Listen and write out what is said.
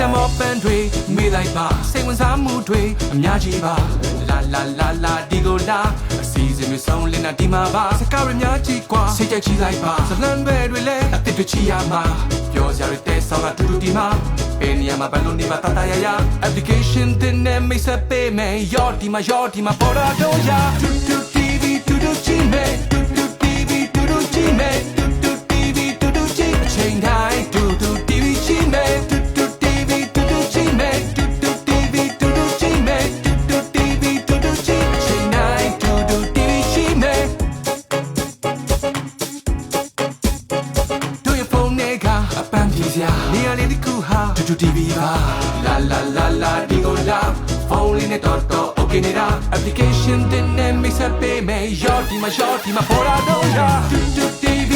တမောပန်းတွေမေးလိုက်ပါစိတ်ဝင်စားမှုတွေအများကြီးပါလာလာလာလာဒီကိုလာအစီအစဉ်တွေဆုံးလင်းတာဒီမှာပါစကားရများကြီးกว่าစိတ်ကြိုက်ချလိုက်ပါဇလံပဲတွေလည်းအစ်စ်တွေချီရမှာပြောစရာတွေတဲဆောင်တာတူတူဒီမှာပင်ရမှာဘလို့နေမှာတတရရ application တင်နေမိတ်ဆက်ပေးမယ်ရောဒီမှာပေါ်တာတော့ရတူတူ TV တူတူကြည့်မယ်တူတူ TV တူတူကြည့်မယ်တူတူ TV တူတူကြည့်အချိန်တိုင်းတူတူ TV ကြည့်မယ်တူတူ TV တူတူကြည့်မယ်တူတူ TV တူတူကြည့်မယ်တူတူ TV တူတူကြည့်အချိန်တိုင်းတူတူ TV ကြည့်မယ်တို့ရဖုန်းနဲ့ကအပန်းပြေစရာနေရာလေးတစ်ခုဟာတူတူ TV ပါလာလာလာလာဒီကိုလာဖုန်းလေးနဲ့တော့ okay နေတာ application တင်နေမိတ်ဆက်ပေးမယ်ရောဒီမှာပေါ်တာတော့ရတူတူ TV